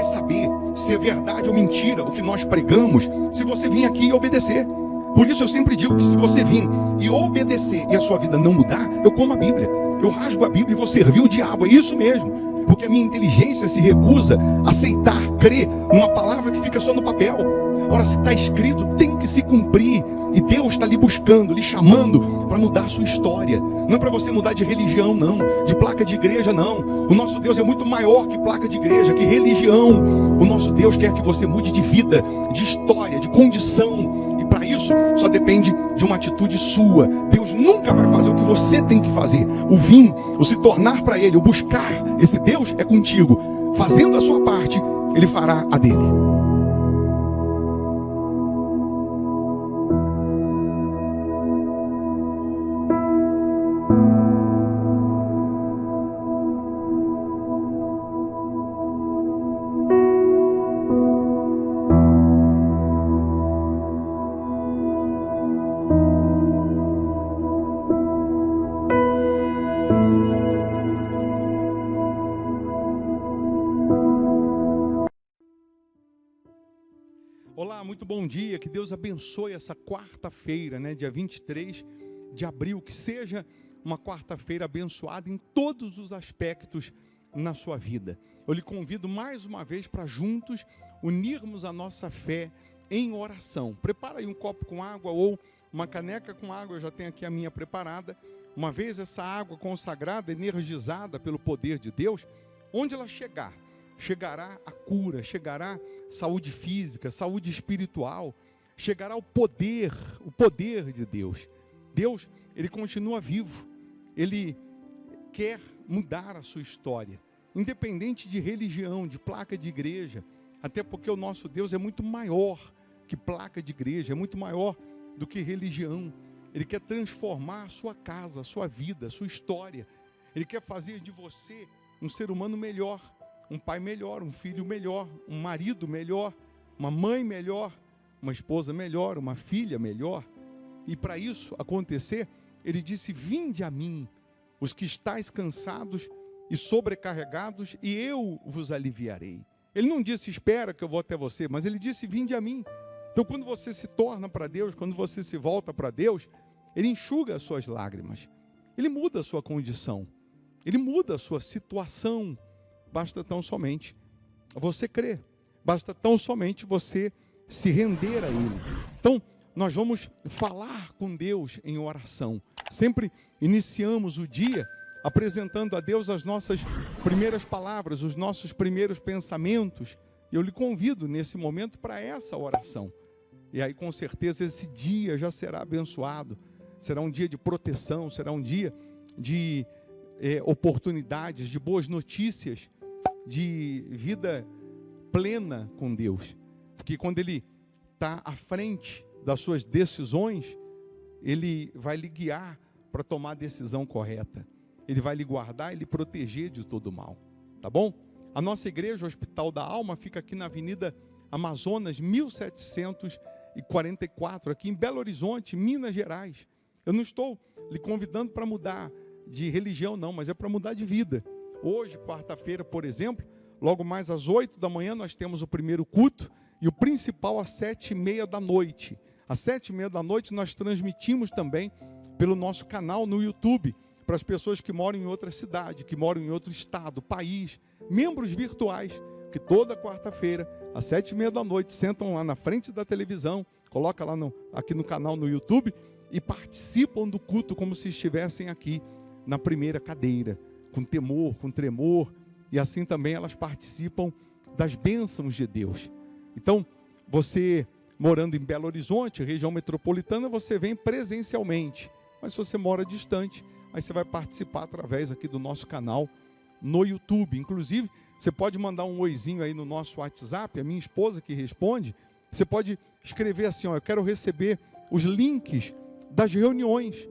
saber se é verdade ou mentira o que nós pregamos se você vir aqui e obedecer. Por isso eu sempre digo que se você vir e obedecer e a sua vida não mudar, eu como a Bíblia, eu rasgo a Bíblia e vou servir o diabo, é isso mesmo. Porque a minha inteligência se recusa a aceitar, crer numa palavra que fica só no papel. Ora, se está escrito, tem que se cumprir. E Deus está lhe buscando, lhe chamando para mudar a sua história. Não é para você mudar de religião, não. De placa de igreja, não. O nosso Deus é muito maior que placa de igreja, que religião. O nosso Deus quer que você mude de vida, de história, de condição. E para isso, só depende de uma atitude sua. Deus nunca vai fazer o que você tem que fazer. O vir, o se tornar para Ele, o buscar esse Deus é contigo. Fazendo a sua parte, Ele fará a dele. Olá, muito bom dia, que Deus abençoe essa quarta-feira, dia 23 de abril, que seja uma quarta-feira abençoada em todos os aspectos na sua vida. Eu lhe convido mais uma vez para juntos unirmos a nossa fé em oração. Prepara aí um copo com água ou uma caneca com água, eu já tenho aqui a minha preparada. Uma vez essa água consagrada, energizada pelo poder de Deus, onde ela chegar, chegará a cura, chegará saúde física, saúde espiritual, chegará o poder de Deus. Deus, Ele continua vivo, Ele quer mudar a sua história, independente de religião, de placa de igreja, até porque o nosso Deus é muito maior que placa de igreja, é muito maior do que religião. Ele quer transformar a sua casa, a sua vida, a sua história. Ele quer fazer de você um ser humano melhor, um pai melhor, um filho melhor, um marido melhor, uma mãe melhor, uma esposa melhor, uma filha melhor. E para isso acontecer, Ele disse: vinde a mim, os que estáis cansados e sobrecarregados, e eu vos aliviarei. Ele não disse: espera que eu vou até você, mas Ele disse: vinde a mim. Então quando você se torna para Deus, quando você se volta para Deus, Ele enxuga as suas lágrimas, Ele muda a sua condição, Ele muda a sua situação. Basta tão somente você crer, basta tão somente você se render a Ele. Então, nós vamos falar com Deus em oração. Sempre iniciamos o dia apresentando a Deus as nossas primeiras palavras, os nossos primeiros pensamentos. Eu lhe convido nesse momento para essa oração. E aí, com certeza, esse dia já será abençoado. Será um dia de proteção, será um dia de oportunidades, de boas notícias, de vida plena com Deus. Porque quando Ele está à frente das suas decisões, Ele vai lhe guiar para tomar a decisão correta. Ele vai lhe guardar e lhe proteger de todo mal. Tá bom? A nossa igreja, o Hospital da Alma, fica aqui na Avenida Amazonas, 1744, aqui em Belo Horizonte, Minas Gerais. Eu não estou lhe convidando para mudar de religião, não, mas é para mudar de vida. Hoje, quarta-feira, por exemplo, logo mais às 8 da manhã, nós temos o primeiro culto, e o principal às 7h30 da noite. Às 7h30 da noite nós transmitimos também pelo nosso canal no YouTube, para as pessoas que moram em outra cidade, que moram em outro estado, país, membros virtuais, que toda quarta-feira, às 7h30 da noite, sentam lá na frente da televisão, coloca lá aqui no canal no YouTube, e participam do culto como se estivessem aqui na primeira cadeira, com temor, com tremor, e assim também elas participam das bênçãos de Deus. Então, você morando em Belo Horizonte, região metropolitana, você vem presencialmente, mas se você mora distante, aí você vai participar através aqui do nosso canal no YouTube. Inclusive, você pode mandar um oizinho aí no nosso WhatsApp, a minha esposa que responde, você pode escrever assim, eu quero receber os links das reuniões.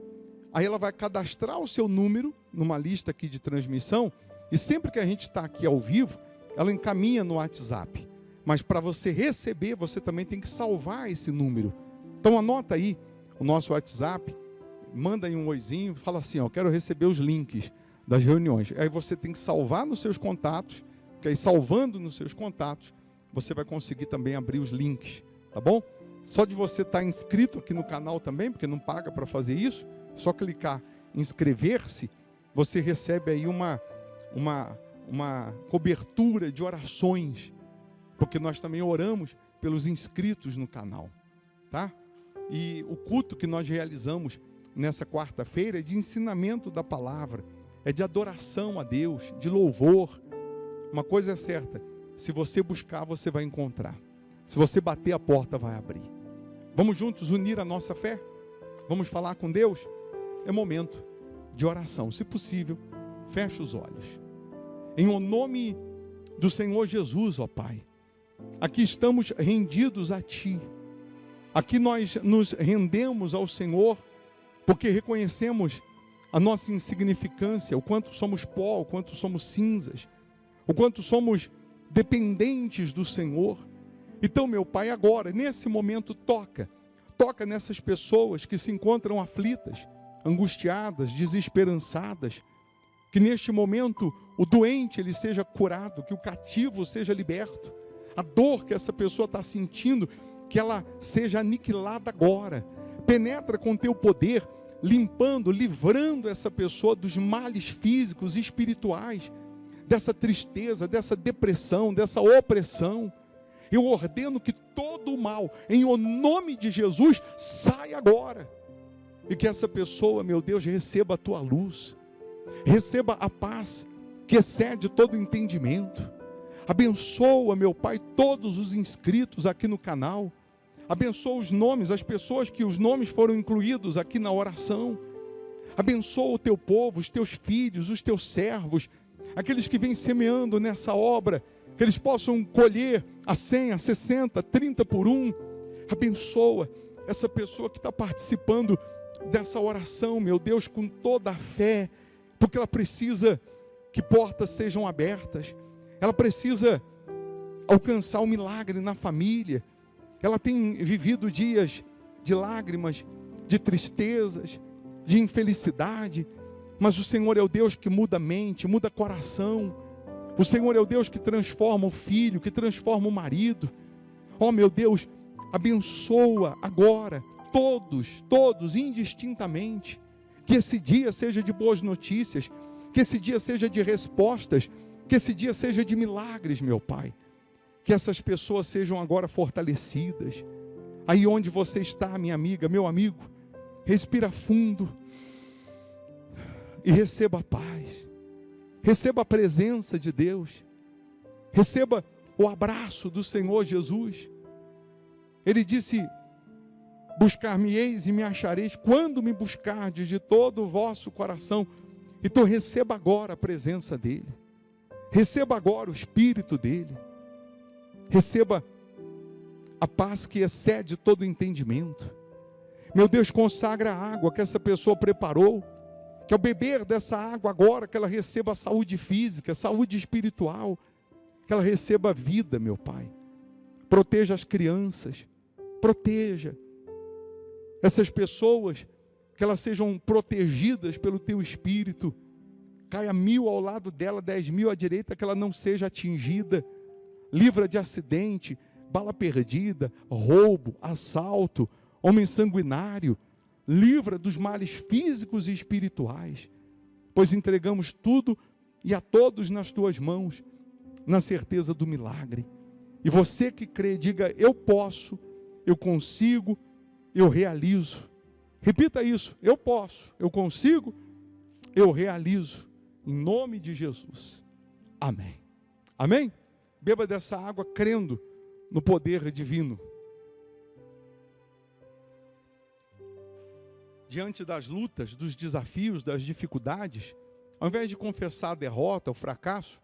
Aí ela vai cadastrar o seu número numa lista aqui de transmissão, e sempre que a gente está aqui ao vivo, ela encaminha no WhatsApp. Mas para você receber, você também tem que salvar esse número. Então anota aí o nosso WhatsApp, manda aí um oizinho, fala assim, quero receber os links das reuniões. Aí você tem que salvar nos seus contatos, que aí salvando nos seus contatos, você vai conseguir também abrir os links, tá bom? Só de você estar inscrito aqui no canal também, porque não paga para fazer isso, é só clicar em inscrever-se, você recebe aí uma cobertura de orações, porque nós também oramos pelos inscritos no canal, tá? E o culto que nós realizamos nessa quarta-feira é de ensinamento da palavra, é de adoração a Deus, de louvor. Uma coisa é certa, se você buscar, você vai encontrar. Se você bater, a porta vai abrir. Vamos juntos unir a nossa fé? Vamos falar com Deus? É momento de oração. Se possível, feche os olhos. Em o nome do Senhor Jesus, ó Pai, aqui estamos rendidos a Ti. Aqui nós nos rendemos ao Senhor, porque reconhecemos a nossa insignificância, o quanto somos pó, o quanto somos cinzas, o quanto somos dependentes do Senhor. Então, meu Pai, agora, nesse momento, toca nessas pessoas que se encontram aflitas, angustiadas, desesperançadas, que neste momento o doente ele seja curado, que o cativo seja liberto, a dor que essa pessoa está sentindo, que ela seja aniquilada agora. Penetra com teu poder, limpando, livrando essa pessoa dos males físicos e espirituais, dessa tristeza, dessa depressão, dessa opressão. Eu ordeno que todo o mal, em o nome de Jesus, saia agora. E que essa pessoa, meu Deus, receba a tua luz, receba a paz que excede todo entendimento. Abençoa, meu Pai, todos os inscritos aqui no canal. Abençoa os nomes, as pessoas que os nomes foram incluídos aqui na oração. Abençoa o teu povo, os teus filhos, os teus servos, aqueles que vêm semeando nessa obra, que eles possam colher a 100, a 60, 30 por um. Abençoa essa pessoa que está participando dessa oração, meu Deus, com toda a fé, porque ela precisa que portas sejam abertas, ela precisa alcançar o milagre na família. Ela tem vivido dias de lágrimas, de tristezas, de infelicidade, mas o Senhor é o Deus que muda a mente, muda coração. O Senhor é o Deus que transforma o filho, que transforma o marido. Oh, meu Deus, abençoa agora todos, indistintamente. Que esse dia seja de boas notícias, que esse dia seja de respostas, que esse dia seja de milagres, meu Pai. Que essas pessoas sejam agora fortalecidas. Aí onde você está, minha amiga, meu amigo, respira fundo e receba a paz. Receba a presença de Deus. Receba o abraço do Senhor Jesus. Ele disse: buscar-me-eis e me achareis quando me buscardes de todo o vosso coração. Então receba agora a presença dEle. Receba agora o Espírito dEle. Receba a paz que excede todo entendimento. Meu Deus, consagra a água que essa pessoa preparou, que ao beber dessa água agora, que ela receba saúde física, saúde espiritual, que ela receba vida, meu Pai. Proteja as crianças, proteja essas pessoas, que elas sejam protegidas pelo Teu Espírito. Caia 1000 ao lado dela, 10.000 à direita, que ela não seja atingida. Livra de acidente, bala perdida, roubo, assalto, homem sanguinário. Livra dos males físicos e espirituais, pois entregamos tudo e a todos nas Tuas mãos, na certeza do milagre. E você que crê, diga: eu posso, eu consigo, eu realizo. Repita isso: eu posso, eu consigo, eu realizo, em nome de Jesus. Amém. Amém? Beba dessa água crendo no poder divino. Diante das lutas, dos desafios, das dificuldades, ao invés de confessar a derrota, o fracasso,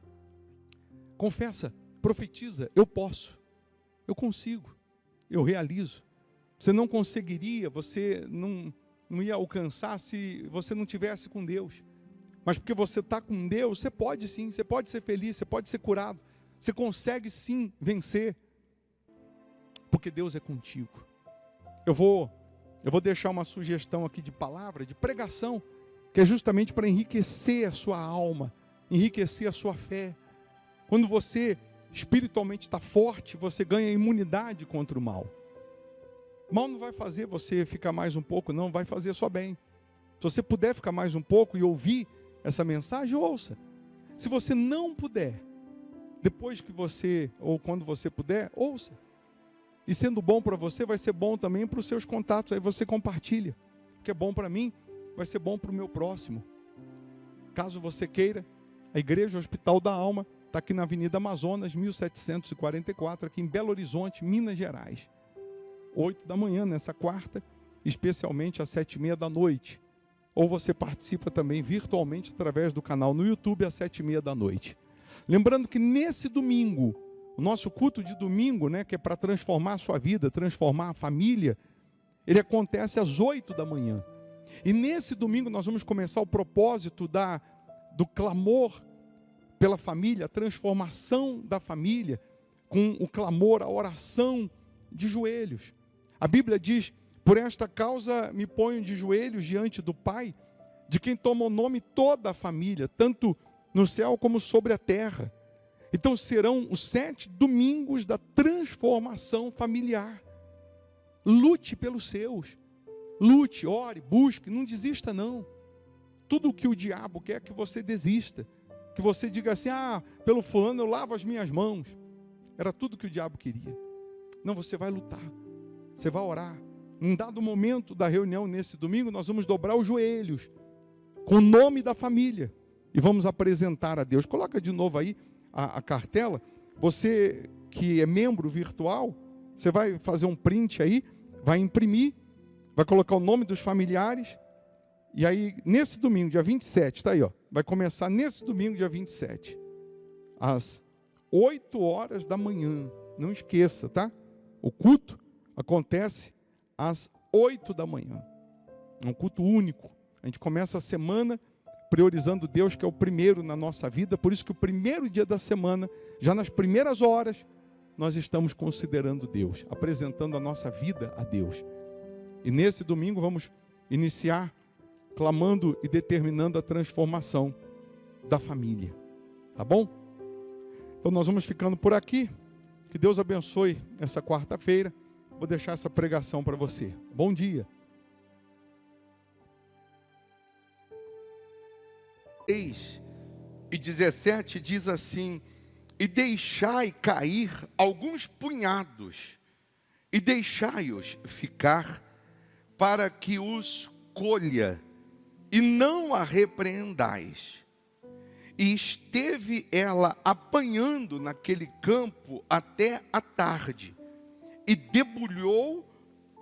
confessa, profetiza: eu posso, eu consigo, eu realizo. Você não conseguiria, você não ia alcançar se você não tivesse com Deus. Mas porque você está com Deus, você pode sim, você pode ser feliz, você pode ser curado. Você consegue sim vencer, porque Deus é contigo. Eu vou deixar uma sugestão aqui de palavra, de pregação, que é justamente para enriquecer a sua alma, enriquecer a sua fé. Quando você espiritualmente está forte, você ganha imunidade contra o mal. O mal não vai fazer você ficar mais um pouco, não, vai fazer só bem. Se você puder ficar mais um pouco e ouvir essa mensagem, ouça. Se você não puder, depois que você, ou quando você puder, ouça. E sendo bom para você, vai ser bom também para os seus contatos. Aí você compartilha. O que é bom para mim, vai ser bom para o meu próximo. Caso você queira, a Igreja Hospital da Alma está aqui na Avenida Amazonas, 1744, aqui em Belo Horizonte, Minas Gerais. 8 da manhã, nessa quarta, especialmente às 7h30 da noite. Ou você participa também virtualmente através do canal no YouTube às 7h30 da noite. Lembrando que nesse domingo, o nosso culto de domingo, né, que é para transformar a sua vida, transformar a família, ele acontece às 8 da manhã. E nesse domingo nós vamos começar o propósito do clamor pela família, a transformação da família, com o clamor, a oração de joelhos. A Bíblia diz: por esta causa me ponho de joelhos diante do Pai, de quem toma o nome toda a família, tanto no céu como sobre a terra. Então serão os 7 domingos da transformação familiar. Lute pelos seus. Lute, ore, busque, não desista não. Tudo o que o diabo quer é que você desista. Que você diga assim: pelo fulano eu lavo as minhas mãos. Era tudo que o diabo queria. Não, você vai lutar. Você vai orar. Num dado momento da reunião nesse domingo, nós vamos dobrar os joelhos com o nome da família e vamos apresentar a Deus. Coloca de novo aí a cartela. Você que é membro virtual, você vai fazer um print aí, vai imprimir, vai colocar o nome dos familiares. E aí, nesse domingo, dia 27, está aí, ó, vai começar nesse domingo, dia 27, às 8 horas da manhã. Não esqueça, tá? O culto acontece às 8 da manhã. É um culto único. A gente começa a semana priorizando Deus, que é o primeiro na nossa vida. Por isso que o primeiro dia da semana, já nas primeiras horas, nós estamos considerando Deus, apresentando a nossa vida a Deus. E nesse domingo vamos iniciar clamando e determinando a transformação da família. Tá bom? Então nós vamos ficando por aqui. Que Deus abençoe essa quarta-feira. Vou deixar essa pregação para você. Bom dia. E 17 diz assim: e deixai cair alguns punhados, e deixai-os ficar, para que os colha, e não a repreendais. E esteve ela apanhando naquele campo até a tarde, e debulhou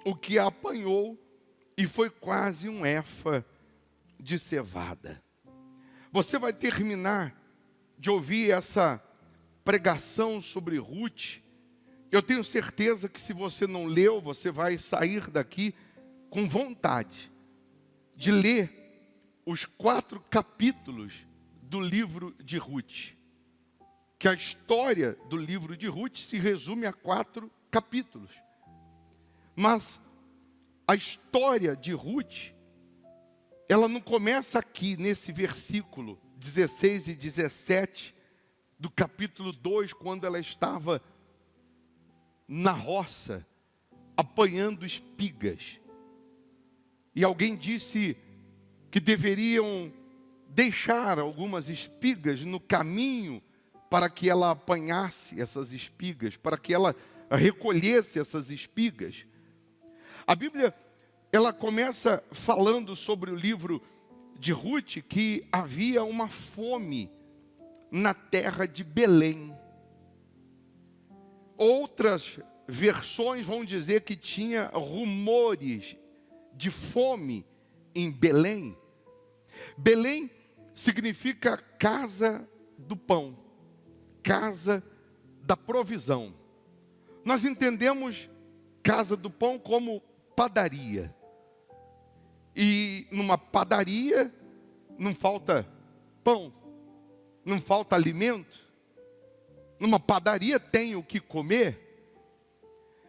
o que apanhou, e foi quase um efa de cevada. Você vai terminar de ouvir essa pregação sobre Ruth. Eu tenho certeza que se você não leu, você vai sair daqui com vontade de ler os 4 capítulos do livro de Ruth. Que a história do livro de Ruth se resume a 4 capítulos. Mas a história de Ruth, ela não começa aqui nesse versículo 16 e 17 do capítulo 2, quando ela estava na roça, apanhando espigas. E alguém disse que deveriam deixar algumas espigas no caminho para que ela apanhasse essas espigas, para que ela recolhesse essas espigas. A Bíblia, ela começa falando sobre o livro de Ruth, que havia uma fome na terra de Belém. Outras versões vão dizer que tinha rumores de fome em Belém. Belém significa casa do pão, casa da provisão. Nós entendemos casa do pão como padaria. E numa padaria não falta pão, não falta alimento. Numa padaria tem o que comer.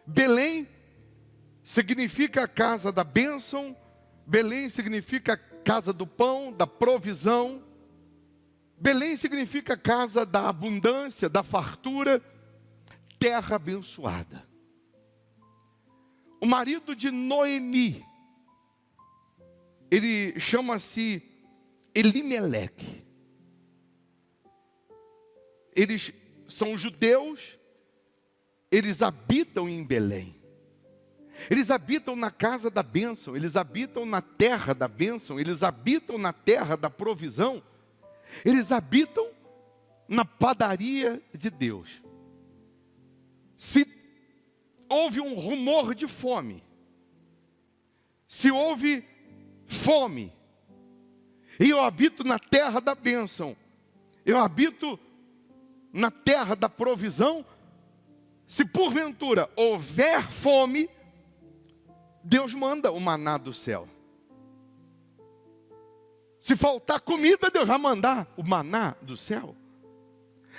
Belém significa a casa da bênção. Belém significa a casa do pão, da provisão. Belém significa casa da abundância, da fartura, terra abençoada. O marido de Noemi, ele chama-se Elimeleque. Eles são judeus, eles habitam em Belém. Eles habitam na casa da bênção, eles habitam na terra da bênção, eles habitam na terra da provisão, eles habitam na padaria de Deus. Se houve um rumor de fome, se houve fome, e eu habito na terra da bênção, eu habito na terra da provisão, se porventura houver fome, Deus manda o maná do céu. Se faltar comida, Deus vai mandar o maná do céu.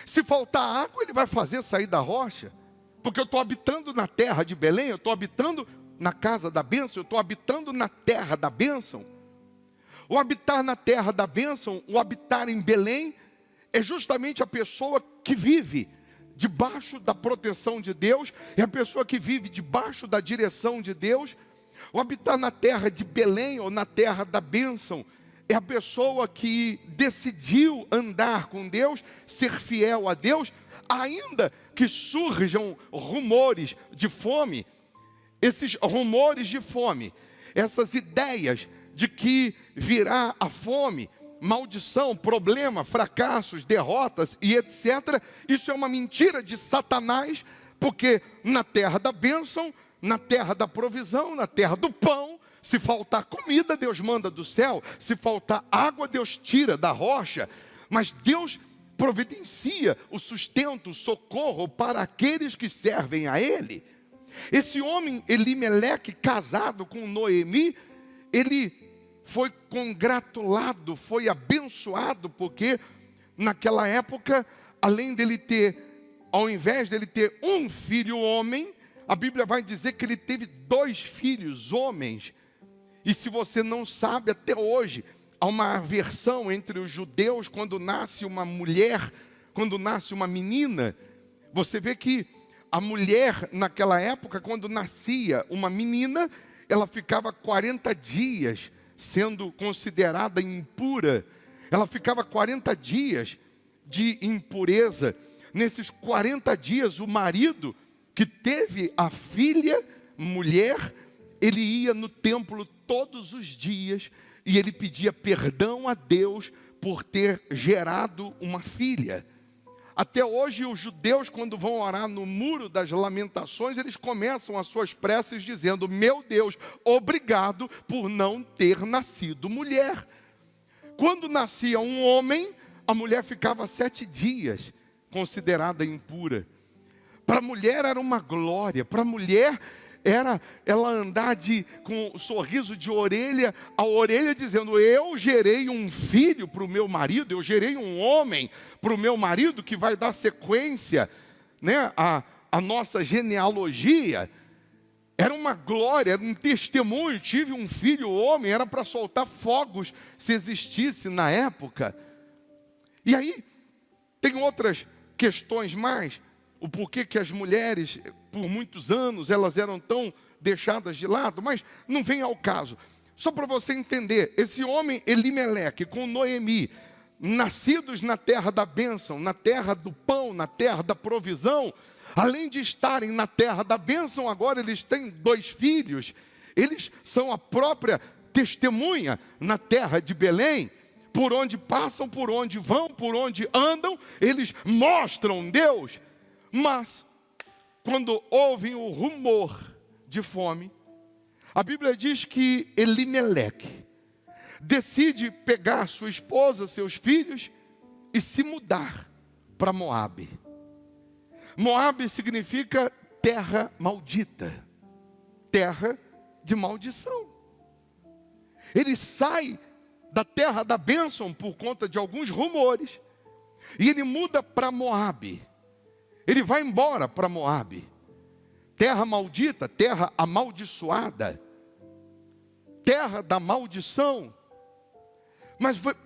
Se faltar água, Ele vai fazer sair da rocha. Porque eu estou habitando na terra de Belém, eu estou habitando na casa da bênção, eu estou habitando na terra da bênção. O habitar na terra da bênção, o habitar em Belém, é justamente a pessoa que vive debaixo da proteção de Deus, é a pessoa que vive debaixo da direção de Deus. O habitar na terra de Belém ou na terra da bênção é a pessoa que decidiu andar com Deus, ser fiel a Deus, ainda que surjam rumores de fome. Esses rumores de fome, essas ideias de que virá a fome, maldição, problema, fracassos, derrotas e etc. Isso é uma mentira de Satanás, porque na terra da bênção, na terra da provisão, na terra do pão, se faltar comida, Deus manda do céu. Se faltar água, Deus tira da rocha. Mas Deus providencia o sustento, o socorro para aqueles que servem a Ele. Esse homem, Elimeleque, casado com Noemi, ele foi congratulado, foi abençoado, porque naquela época, além dele ter, ao invés dele ter um filho homem, a Bíblia vai dizer que ele teve 2 filhos homens. E se você não sabe, até hoje, há uma aversão entre os judeus quando nasce uma mulher, quando nasce uma menina. Você vê que a mulher, naquela época, quando nascia uma menina, ela ficava 40 dias sendo considerada impura. Ela ficava 40 dias de impureza. Nesses 40 dias, o marido que teve a filha, mulher, ele ia no templo todos os dias e ele pedia perdão a Deus por ter gerado uma filha. Até hoje os judeus, quando vão orar no muro das lamentações, eles começam as suas preces dizendo: meu Deus, obrigado por não ter nascido mulher. Quando nascia um homem, a mulher ficava 7 dias considerada impura. Para a mulher era uma glória, para a mulher era ela andar com um sorriso de orelha a orelha, dizendo: eu gerei um filho para o meu marido, eu gerei um homem para o meu marido que vai dar sequência, né, a nossa genealogia. Era uma glória, era um testemunho. Tive um filho homem, era para soltar fogos se existisse na época. E aí tem outras questões mais. O porquê que as mulheres, por muitos anos, elas eram tão deixadas de lado, mas não vem ao caso. Só para você entender, esse homem Elimeleque com Noemi, nascidos na terra da bênção, na terra do pão, na terra da provisão, além de estarem na terra da bênção, agora eles têm 2 filhos. Eles são a própria testemunha na terra de Belém. Por onde passam, por onde vão, por onde andam, eles mostram Deus. Mas, quando ouvem o rumor de fome, a Bíblia diz que Elimeleque decide pegar sua esposa, seus filhos e se mudar para Moabe. Moabe significa terra maldita, terra de maldição. Ele sai da terra da bênção por conta de alguns rumores e ele muda para Moabe. Ele vai embora para Moabe, terra maldita, terra amaldiçoada, terra da maldição.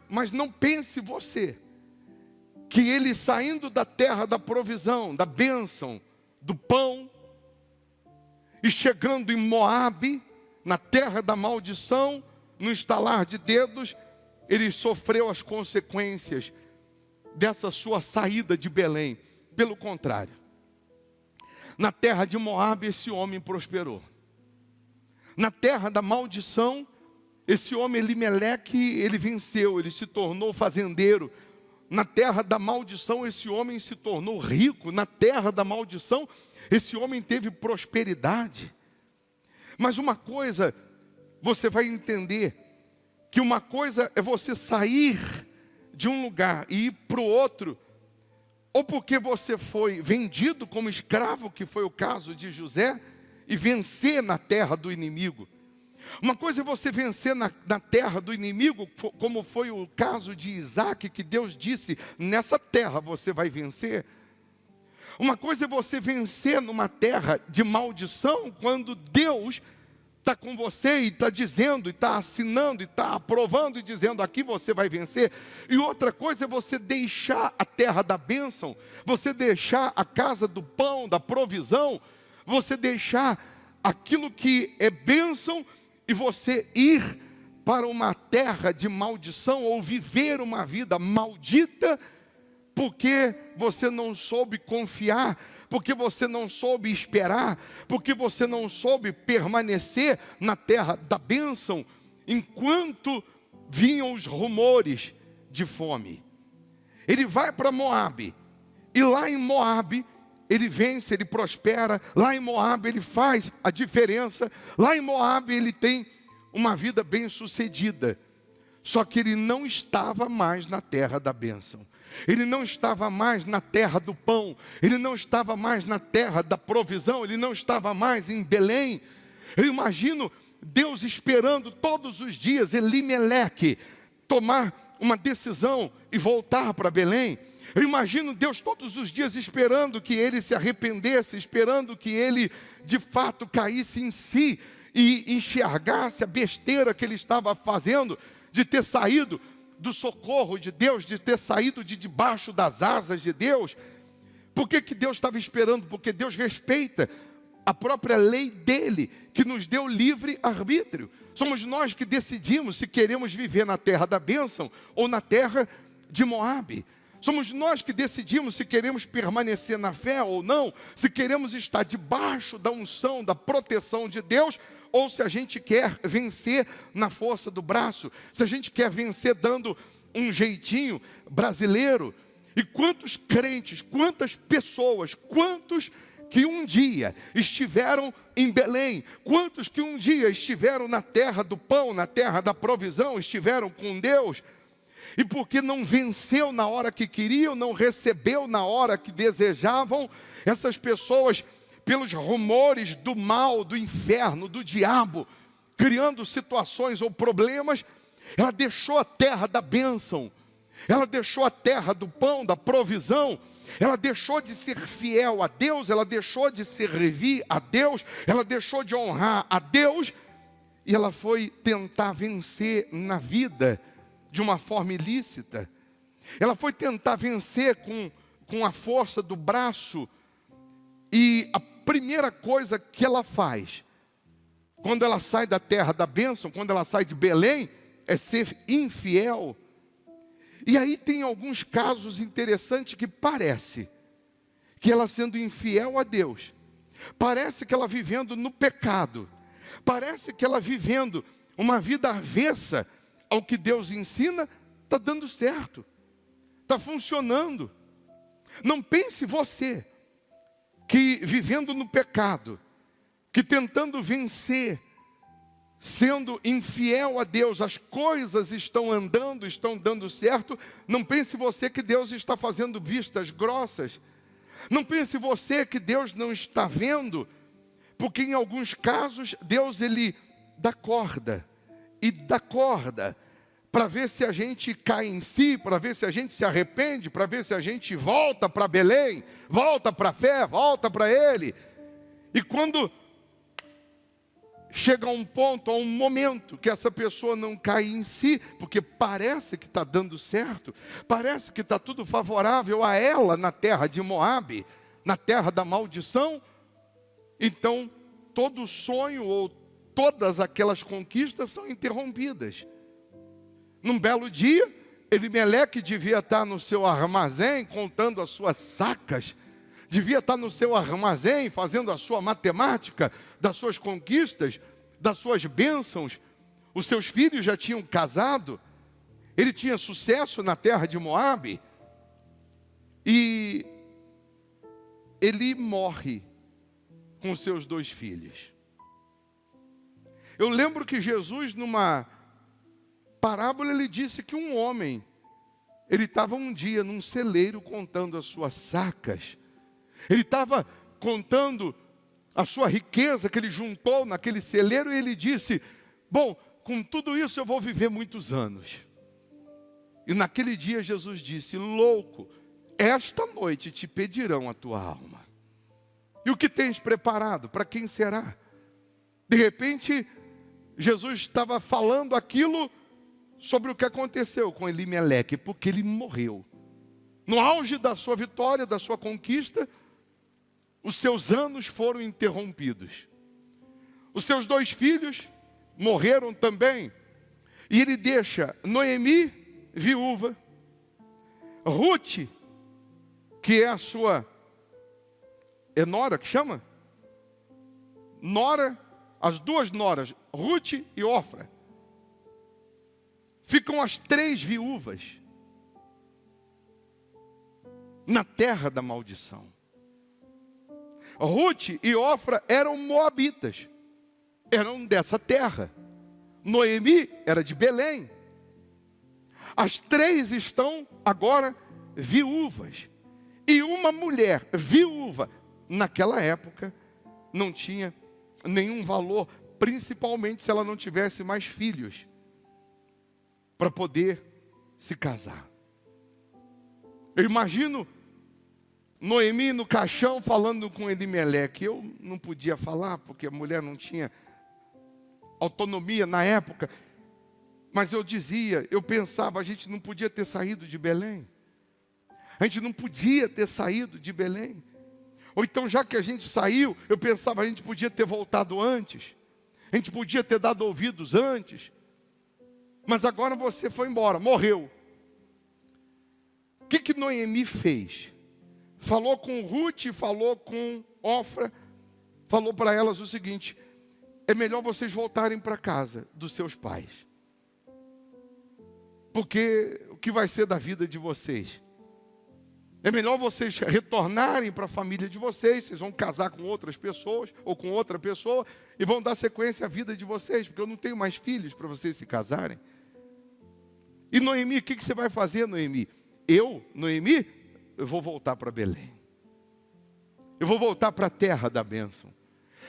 Mas não pense você que ele saindo da terra da provisão, da bênção, do pão, e chegando em Moabe, na terra da maldição, no estalar de dedos, ele sofreu as consequências dessa sua saída de Belém. Pelo contrário, na terra de Moabe esse homem prosperou. Na terra da maldição, esse homem Elimeleque, ele venceu, ele se tornou fazendeiro. Na terra da maldição, esse homem se tornou rico. Na terra da maldição, esse homem teve prosperidade. Mas uma coisa, você vai entender, que uma coisa é você sair de um lugar e ir para o outro, ou porque você foi vendido como escravo, que foi o caso de José, e vencer na terra do inimigo. Uma coisa é você vencer na terra do inimigo, como foi o caso de Isaac, que Deus disse, nessa terra você vai vencer. Uma coisa é você vencer numa terra de maldição, quando Deus está com você e está dizendo, e está assinando, e está aprovando e dizendo, aqui você vai vencer. E outra coisa é você deixar a terra da bênção, você deixar a casa do pão, da provisão, você deixar aquilo que é bênção e você ir para uma terra de maldição ou viver uma vida maldita, porque você não soube confiar, porque você não soube esperar, porque você não soube permanecer na terra da bênção, enquanto vinham os rumores de fome. Ele vai para Moabe, e lá em Moabe, ele vence, ele prospera. Lá em Moabe ele faz a diferença. Lá em Moabe ele tem uma vida bem sucedida. Só que ele não estava mais na terra da bênção. Ele não estava mais na terra do pão. Ele não estava mais na terra da provisão. Ele não estava mais em Belém. Eu imagino Deus esperando todos os dias Elimeleque tomar uma decisão e voltar para Belém. Eu imagino Deus todos os dias esperando que ele se arrependesse, esperando que ele de fato caísse em si e enxergasse a besteira que ele estava fazendo, de ter saído do socorro de Deus, de ter saído de debaixo das asas de Deus. Por que Deus estava esperando? Porque Deus respeita a própria lei dele, que nos deu livre arbítrio. Somos nós que decidimos se queremos viver na terra da bênção ou na terra de Moabe. Somos nós que decidimos se queremos permanecer na fé ou não, se queremos estar debaixo da unção, da proteção de Deus, ou se a gente quer vencer na força do braço, se a gente quer vencer dando um jeitinho brasileiro. E quantos crentes, quantas pessoas, quantos que um dia estiveram em Belém, quantos que um dia estiveram na terra do pão, na terra da provisão, estiveram com Deus, e porque não venceu na hora que queriam, não recebeu na hora que desejavam, essas pessoas, pelos rumores do mal, do inferno, do diabo, criando situações ou problemas, ela deixou a terra da bênção, ela deixou a terra do pão, da provisão, ela deixou de ser fiel a Deus, ela deixou de servir a Deus, ela deixou de honrar a Deus, e ela foi tentar vencer na vida de uma forma ilícita. Ela foi tentar vencer com a força do braço, e a primeira coisa que ela faz, quando ela sai da terra da bênção, quando ela sai de Belém, é ser infiel. E aí tem alguns casos interessantes que parece que ela sendo infiel a Deus, parece que ela vivendo no pecado, parece que ela vivendo uma vida avessa ao que Deus ensina, está dando certo, está funcionando. Não pense você que vivendo no pecado, que tentando vencer, sendo infiel a Deus, as coisas estão andando, estão dando certo. Não pense você que Deus está fazendo vistas grossas. Não pense você que Deus não está vendo, porque em alguns casos Deus ele dá corda e dá corda para ver se a gente cai em si, para ver se a gente se arrepende, para ver se a gente volta para Belém, volta para a fé, volta para Ele. E quando chega a um ponto, a um momento que essa pessoa não cai em si, porque parece que está dando certo, parece que está tudo favorável a ela na terra de Moabe, na terra da maldição. Então, todo sonho ou todas aquelas conquistas são interrompidas. Num belo dia, Elimeleque devia estar no seu armazém contando as suas sacas, devia estar no seu armazém fazendo a sua matemática das suas conquistas, das suas bênçãos. Os seus filhos já tinham casado, ele tinha sucesso na terra de Moabe, e ele morre com seus 2 filhos. Eu lembro que Jesus, numa parábola, ele disse que um homem, ele estava um dia num celeiro contando as suas sacas, ele estava contando a sua riqueza que ele juntou naquele celeiro, e ele disse: bom, com tudo isso eu vou viver muitos anos. E naquele dia Jesus disse: louco, esta noite te pedirão a tua alma. E o que tens preparado? Para quem será? De repente, Jesus estava falando aquilo sobre o que aconteceu com Elimeleque, porque ele morreu. No auge da sua vitória, da sua conquista, os seus anos foram interrompidos. Os seus 2 filhos morreram também. E ele deixa Noemi, viúva, Ruth, que é a sua... É nora que chama? Nora, as 2 noras, Ruth e Ofra. Ficam as 3 viúvas na terra da maldição. Ruth e Ofra eram moabitas, eram dessa terra. Noemi era de Belém. As 3 estão agora viúvas. E uma mulher viúva, naquela época, não tinha nenhum valor, principalmente se ela não tivesse mais filhos, para poder se casar. Eu imagino Noemi no caixão falando com Elimeleque. Eu não podia falar, porque a mulher não tinha autonomia na época. Mas eu dizia, eu pensava, a gente não podia ter saído de Belém. A gente não podia ter saído de Belém. Ou então, já que a gente saiu, eu pensava, a gente podia ter voltado antes. A gente podia ter dado ouvidos antes. Mas agora você foi embora, morreu. O que Noemi fez? Falou com Ruth, falou com Ofra, falou para elas o seguinte: é melhor vocês voltarem para casa dos seus pais. Porque o que vai ser da vida de vocês? É melhor vocês retornarem para a família de vocês. Vocês vão casar com outras pessoas, ou com outra pessoa, e vão dar sequência à vida de vocês, porque eu não tenho mais filhos para vocês se casarem. E Noemi, o que você vai fazer, Noemi? Noemi, eu vou voltar para Belém. Eu vou voltar para a terra da bênção.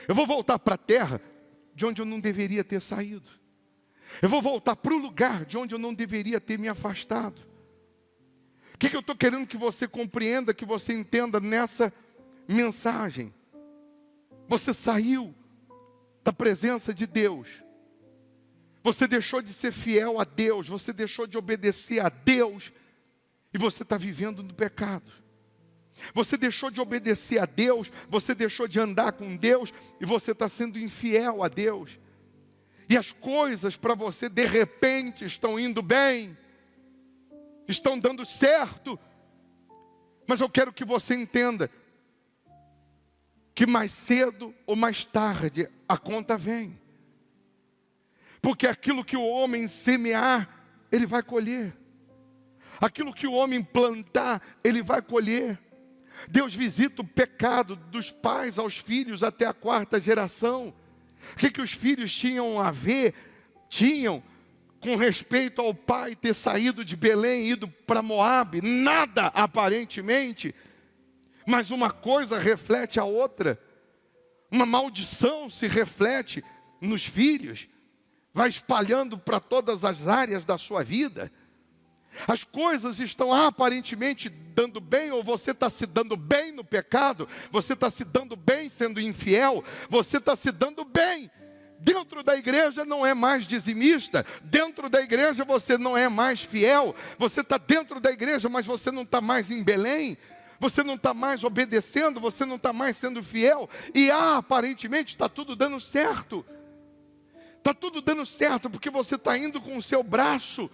Eu vou voltar para a terra de onde eu não deveria ter saído. Eu vou voltar para o lugar de onde eu não deveria ter me afastado. O que eu estou querendo que você compreenda, que você entenda nessa mensagem? Você saiu da presença de Deus. Você deixou de ser fiel a Deus. Você deixou de obedecer a Deus. E você está vivendo no pecado. Você deixou de obedecer a Deus. Você deixou de andar com Deus. E você está sendo infiel a Deus. E as coisas para você de repente estão indo bem. Estão dando certo. Mas eu quero que você entenda que mais cedo ou mais tarde a conta vem. Porque aquilo que o homem semear, ele vai colher. Aquilo que o homem plantar, ele vai colher. Deus visita o pecado dos pais aos filhos até a 4ª geração. O que os filhos tinham a ver? Tinham com respeito ao pai ter saído de Belém e ido para Moabe? Nada, aparentemente. Mas uma coisa reflete a outra. Uma maldição se reflete nos filhos. Vai espalhando para todas as áreas da sua vida. As coisas estão aparentemente dando bem, ou você está se dando bem no pecado, você está se dando bem sendo infiel, você está se dando bem Dentro da igreja não é mais dizimista. Dentro da igreja você não é mais fiel. Você está dentro da igreja, mas você não está mais em Belém. Você não está mais obedecendo, você não está mais sendo fiel. E aparentemente está tudo dando certo. Está tudo dando certo porque você está indo com o seu braço.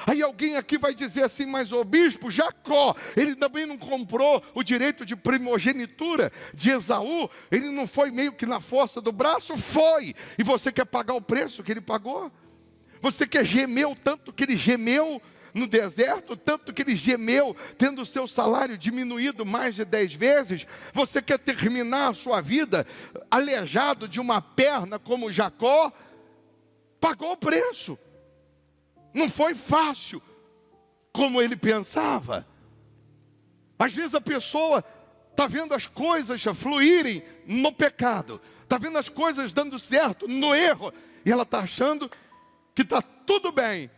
Aí alguém aqui vai dizer assim, mas o bispo Jacó, ele também não comprou o direito de primogenitura de Esaú? Ele não foi meio que na força do braço? Foi! E você quer pagar o preço que ele pagou? Você quer gemer o tanto que ele gemeu no deserto, tanto que ele gemeu, tendo o seu salário diminuído mais de 10 vezes? Você quer terminar a sua vida aleijado de uma perna como Jacó? Pagou o preço. Não foi fácil, como ele pensava. Às vezes a pessoa está vendo as coisas fluírem no pecado, está vendo as coisas dando certo no erro, e ela está achando que está tudo bem.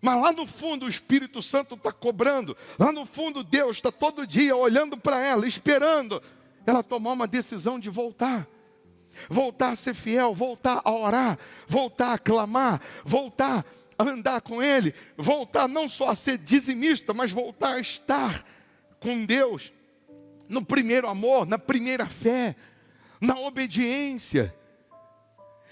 Mas lá no fundo o Espírito Santo está cobrando, lá no fundo Deus está todo dia olhando para ela, esperando ela tomar uma decisão de voltar. Voltar a ser fiel, voltar a orar, voltar a clamar, voltar a andar com Ele, voltar não só a ser dizimista, mas voltar a estar com Deus, no primeiro amor, na primeira fé, na obediência.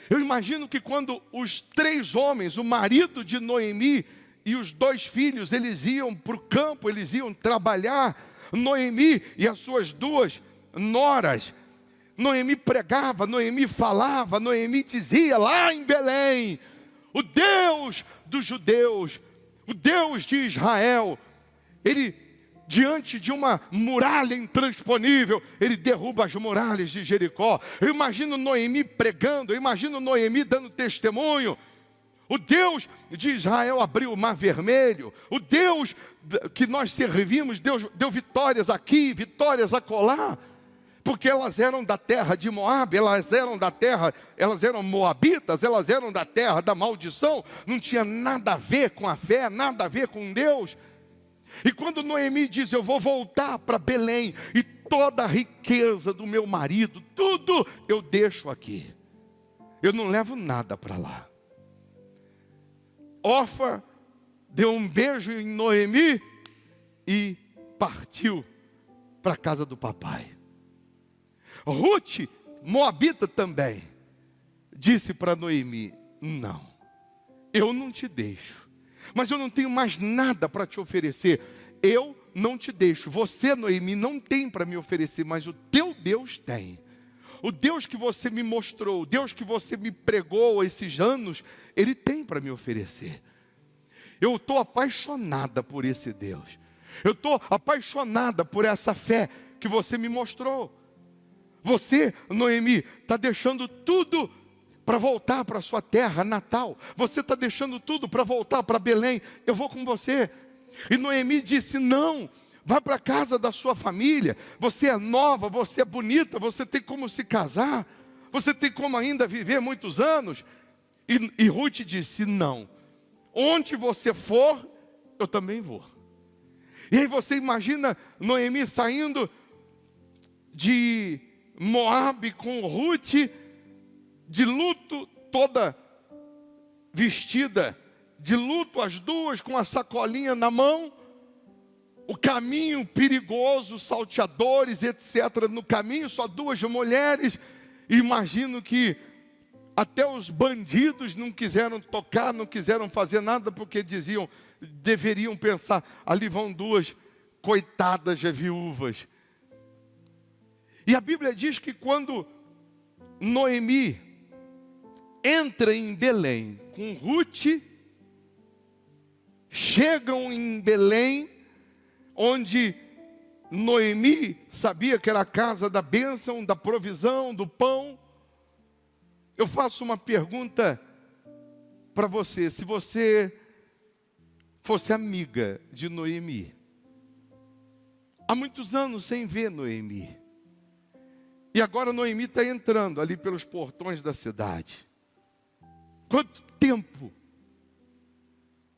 Eu imagino que quando os 3 homens, o marido de Noemi e os 2 filhos, eles iam para o campo, eles iam trabalhar, Noemi e as suas 2 noras, Noemi pregava, Noemi falava, Noemi dizia lá em Belém: o Deus dos judeus, o Deus de Israel, Ele, diante de uma muralha intransponível, Ele derruba as muralhas de Jericó. Eu imagino Noemi pregando, eu imagino Noemi dando testemunho. O Deus de Israel abriu o mar vermelho, o Deus que nós servimos, Deus deu vitórias aqui, vitórias acolá. Porque elas eram da terra de Moabe, elas eram moabitas, elas eram da terra da maldição, não tinha nada a ver com a fé, nada a ver com Deus. E quando Noemi diz, eu vou voltar para Belém, e toda a riqueza do meu marido, tudo eu deixo aqui, eu não levo nada para lá. Orfa deu um beijo em Noemi e partiu para a casa do papai. Ruth, moabita também, disse para Noemi, não, eu não te deixo, mas eu não tenho mais nada para te oferecer, eu não te deixo. Você, Noemi, não tem para me oferecer, mas o teu Deus tem. O Deus que você me mostrou, o Deus que você me pregou esses anos, Ele tem para me oferecer. Eu estou apaixonada por esse Deus, eu estou apaixonada por essa fé que você me mostrou. Você, Noemi, está deixando tudo para voltar para a sua terra natal. Você está deixando tudo para voltar para Belém. Eu vou com você. E Noemi disse, não, vá para a casa da sua família. Você é nova, você é bonita, você tem como se casar. Você tem como ainda viver muitos anos. E Ruth disse, não, onde você for, eu também vou. E aí você imagina Noemi saindo de Moabe com Ruth, de luto, toda vestida de luto, as duas com a sacolinha na mão, o caminho perigoso, salteadores, etc. No caminho, só 2 mulheres. Imagino que até os bandidos não quiseram tocar, não quiseram fazer nada, porque diziam, deveriam pensar, ali vão 2 coitadas viúvas. E a Bíblia diz que quando Noemi entra em Belém com Ruth, chegam em Belém, onde Noemi sabia que era a casa da bênção, da provisão, do pão. Eu faço uma pergunta para você, se você fosse amiga de Noemi, há muitos anos sem ver Noemi, e agora Noemi está entrando ali pelos portões da cidade. Quanto tempo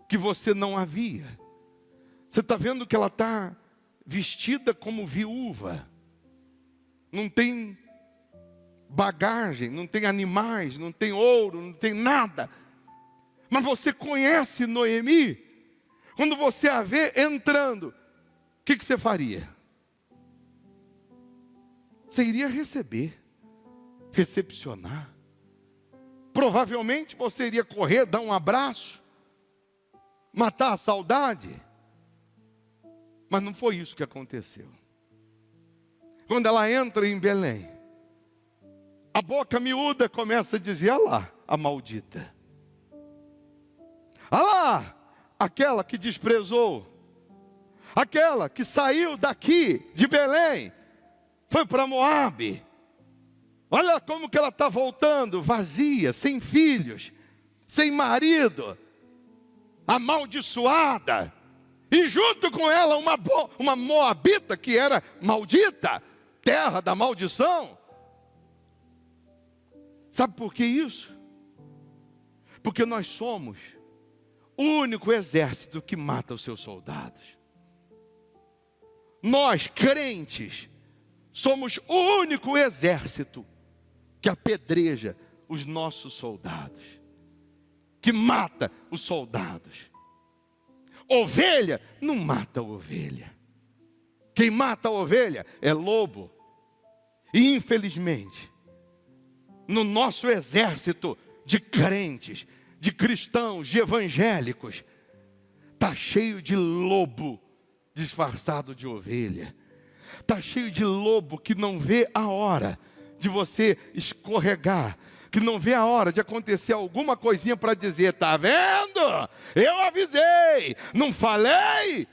que você não a via? Você está vendo que ela está vestida como viúva. Não tem bagagem, não tem animais, não tem ouro, não tem nada. Mas você conhece Noemi? Quando você a vê entrando, o que você faria? Você iria receber, recepcionar. Provavelmente você iria correr, dar um abraço, matar a saudade. Mas não foi isso que aconteceu. Quando ela entra em Belém, a boca miúda começa a dizer: olha lá, a maldita. Olha lá, aquela que desprezou. Aquela que saiu daqui, de Belém, foi para Moabe. Olha como que ela está voltando, vazia, sem filhos, sem marido, amaldiçoada. E junto com ela uma moabita que era maldita, terra da maldição. Sabe por que isso? Porque nós somos o único exército que mata os seus soldados. Nós, crentes, somos o único exército que apedreja os nossos soldados, que mata os soldados. Ovelha não mata ovelha. Quem mata a ovelha é lobo. E infelizmente, no nosso exército de crentes, de cristãos, de evangélicos, está cheio de lobo disfarçado de ovelha. Está cheio de lobo que não vê a hora de você escorregar, que não vê a hora de acontecer alguma coisinha para dizer: está vendo? Eu avisei, não falei?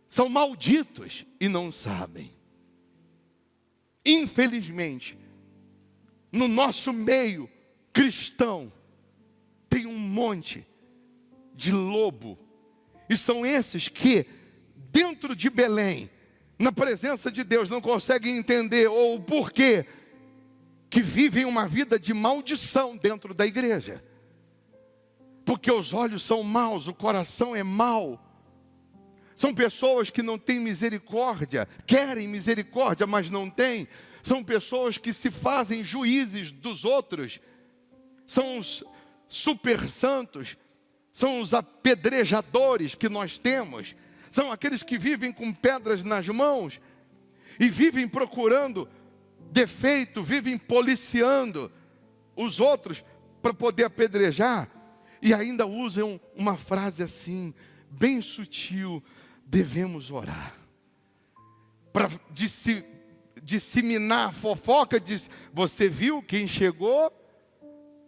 São malditos e não sabem. Infelizmente, no nosso meio cristão, tem um monte de lobo. E são esses que, dentro de Belém, na presença de Deus, não conseguem entender ou o porquê que vivem uma vida de maldição dentro da igreja. Porque os olhos são maus, o coração é mau. São pessoas que não têm misericórdia, querem misericórdia, mas não têm. São pessoas que se fazem juízes dos outros. São os super santos, são os apedrejadores que nós temos. São aqueles que vivem com pedras nas mãos e vivem procurando defeito, vivem policiando os outros para poder apedrejar. E ainda usam uma frase assim, bem sutil: devemos orar. Para disseminar a fofoca, diz: você viu quem chegou?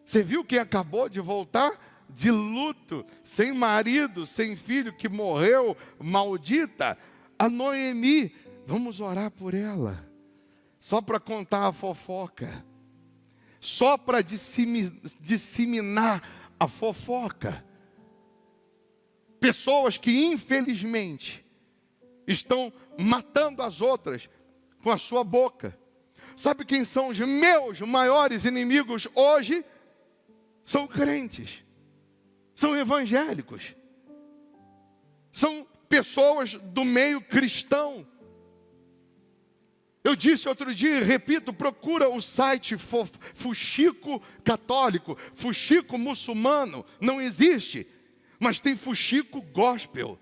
Você viu quem acabou de voltar? De luto, sem marido, sem filho, que morreu, maldita. A Noemi, vamos orar por ela. Só para contar a fofoca. Só para disseminar a fofoca. Pessoas que infelizmente estão matando as outras com a sua boca. Sabe quem são os meus maiores inimigos hoje? São crentes. São evangélicos. São pessoas do meio cristão. Eu disse outro dia e repito: procura o site fuxico católico, fuxico muçulmano. Não existe. Mas tem fuxico gospel,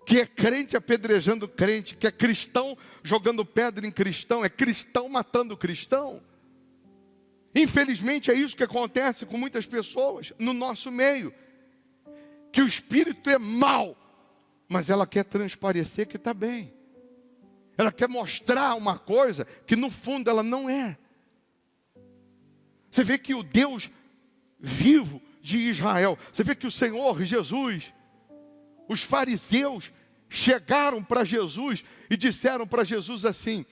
que é crente apedrejando crente, que é cristão jogando pedra em cristão, é cristão matando cristão. Infelizmente é isso que acontece com muitas pessoas no nosso meio. Que o espírito é mau, mas ela quer transparecer que está bem. Ela quer mostrar uma coisa que no fundo ela não é. Você vê que o Deus vivo de Israel, você vê que o Senhor Jesus, os fariseus chegaram para Jesus e disseram para Jesus assim: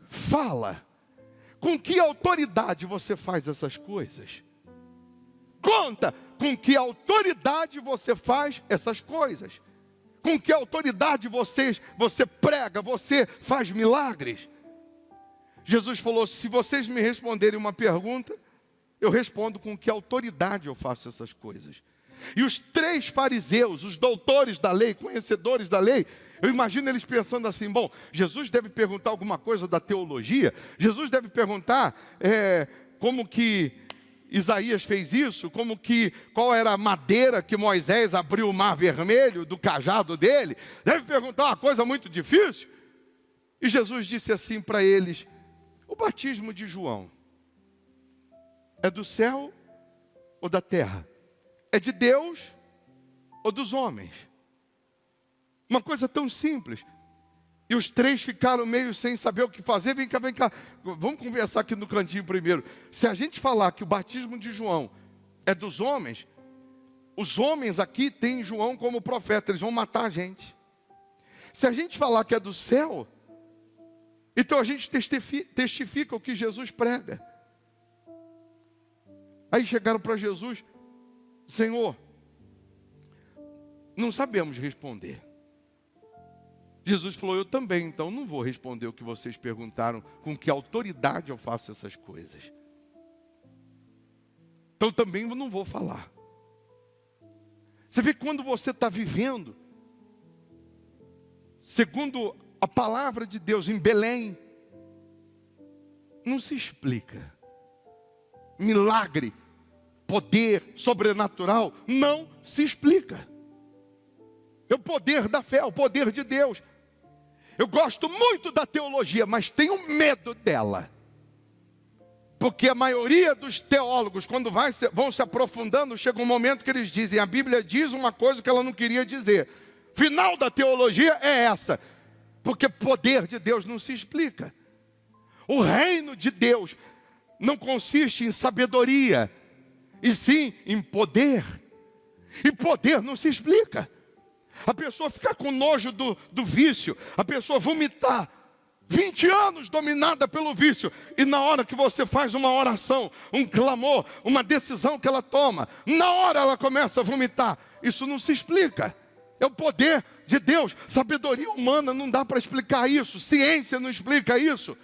fala, com que autoridade você faz essas coisas? Conta, com que autoridade você faz essas coisas? Com que autoridade você prega, você faz milagres? Jesus falou: se vocês me responderem uma pergunta, eu respondo com que autoridade eu faço essas coisas. E os 3 fariseus, os doutores da lei, conhecedores da lei, Eu imagino eles pensando assim, bom, Jesus deve perguntar alguma coisa da teologia, Jesus deve perguntar como que Isaías fez isso, qual era a madeira que Moisés abriu o mar vermelho do cajado dele, deve perguntar uma coisa muito difícil. E Jesus disse assim para eles, o batismo de João é do céu ou da terra? É de Deus ou dos homens? Uma coisa tão simples. E os três ficaram meio sem saber o que fazer. Vem cá. Vamos conversar aqui no cantinho primeiro. Se a gente falar que o batismo de João é dos homens, os homens aqui têm João como profeta. Eles vão matar a gente. Se a gente falar que é do céu, então a gente testifica o que Jesus prega. Aí chegaram para Jesus, Senhor, não sabemos responder. Jesus falou, eu também, então não vou responder o que vocês perguntaram, com que autoridade eu faço essas coisas. Então também eu não vou falar. Você vê que quando você está vivendo, segundo a palavra de Deus em Belém, não se explica. Milagre, poder sobrenatural, não se explica. É o poder da fé, é o poder de Deus. Eu gosto muito da teologia, mas tenho medo dela. Porque a maioria dos teólogos, quando vão se aprofundando, chega um momento que eles dizem, a Bíblia diz uma coisa que ela não queria dizer. Final da teologia é essa. Porque o poder de Deus não se explica. O reino de Deus não consiste em sabedoria, e sim em poder. E poder não se explica. A pessoa ficar com nojo do vício, a pessoa vomitar, 20 anos dominada pelo vício, e na hora que você faz uma oração, um clamor, uma decisão que ela toma, na hora ela começa a vomitar. Isso não se explica. É o poder de Deus. Sabedoria humana não dá para explicar isso. Ciência não explica isso.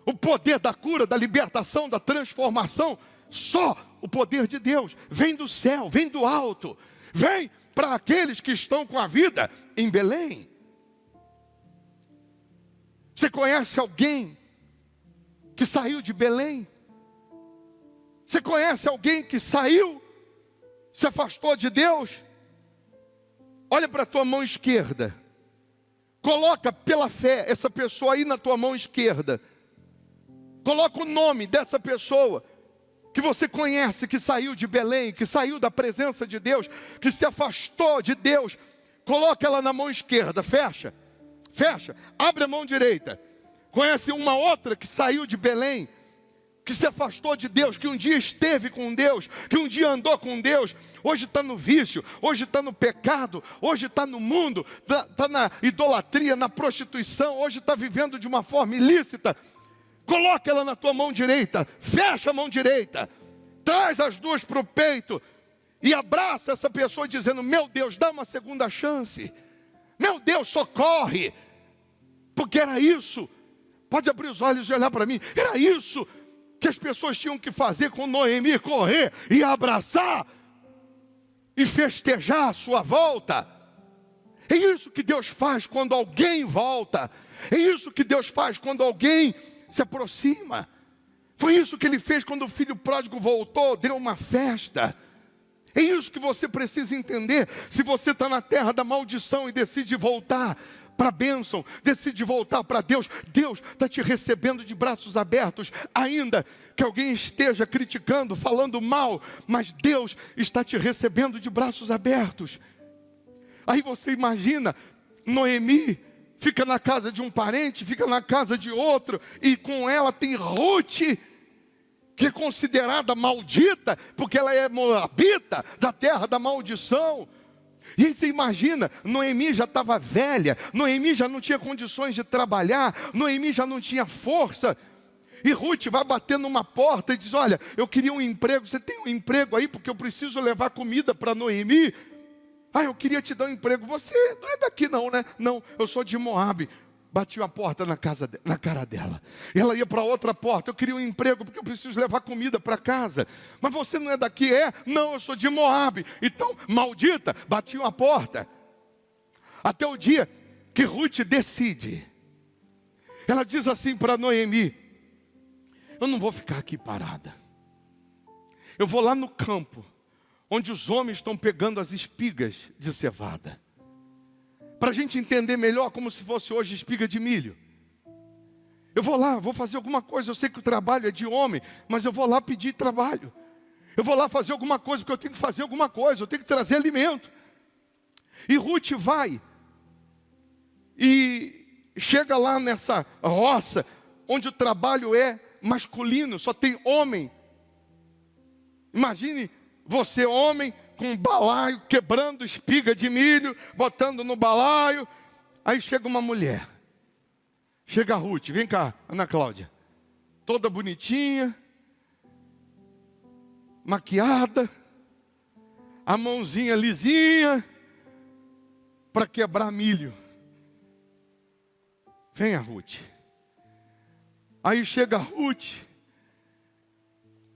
O poder da cura, da libertação, da transformação, só o poder de Deus. Vem do céu, vem do alto. Vem para aqueles que estão com a vida em Belém. Você conhece alguém que saiu de Belém? Você conhece alguém que saiu, se afastou de Deus? Olha para a tua mão esquerda. Coloca pela fé essa pessoa aí na tua mão esquerda. Coloca o nome dessa pessoa que você conhece, que saiu de Belém, que saiu da presença de Deus, que se afastou de Deus. Coloca ela na mão esquerda, fecha. Abre a mão direita. Conhece uma outra que saiu de Belém, que se afastou de Deus, que um dia esteve com Deus, que um dia andou com Deus, hoje está no vício, hoje está no pecado, hoje está no mundo, está na idolatria, na prostituição, hoje está vivendo de uma forma ilícita. Coloca ela na tua mão direita, fecha a mão direita, traz as duas para o peito e abraça essa pessoa dizendo, meu Deus, dá uma segunda chance, meu Deus, socorre, porque era isso, pode abrir os olhos e olhar para mim, era isso que as pessoas tinham que fazer com Noemi, correr e abraçar e festejar a sua volta. É isso que Deus faz quando alguém volta, é isso que Deus faz quando alguém se aproxima. Foi isso que ele fez quando o filho pródigo voltou, deu uma festa. É isso que você precisa entender. Se você está na terra da maldição e decide voltar para a bênção, decide voltar para Deus, Deus está te recebendo de braços abertos, ainda que alguém esteja criticando, falando mal, mas Deus está te recebendo de braços abertos. Aí você imagina, Noemi fica na casa de um parente, fica na casa de outro, e com ela tem Ruth, que é considerada maldita, porque ela é moabita, da terra da maldição. E aí você imagina, Noemi já estava velha, Noemi já não tinha condições de trabalhar, Noemi já não tinha força, e Ruth vai bater numa porta e diz, olha, eu queria um emprego, você tem um emprego aí, porque eu preciso levar comida para Noemi. Ah, eu queria te dar um emprego. Você não é daqui não, né? Não, eu sou de Moabe. Bateu a porta na cara dela. E ela ia para outra porta. Eu queria um emprego porque eu preciso levar comida para casa. Mas você não é daqui, é? Não, eu sou de Moabe. Então, maldita, batiu a porta. Até o dia que Ruth decide. Ela diz assim para Noemi: eu não vou ficar aqui parada. Eu vou lá no campo, onde os homens estão pegando as espigas de cevada. Para a gente entender melhor, como se fosse hoje espiga de milho. Eu vou lá, vou fazer alguma coisa. Eu sei que o trabalho é de homem, mas eu vou lá pedir trabalho. Eu vou lá fazer alguma coisa, porque eu tenho que fazer alguma coisa. Eu tenho que trazer alimento. E Ruth vai. E chega lá nessa roça, onde o trabalho é masculino, só tem homem. Imagine você, homem, com um balaio, quebrando espiga de milho, botando no balaio. Aí chega uma mulher. Chega a Ruth, vem cá, Ana Cláudia. Toda bonitinha, maquiada, a mãozinha lisinha, para quebrar milho. Vem a Ruth. Aí chega a Ruth.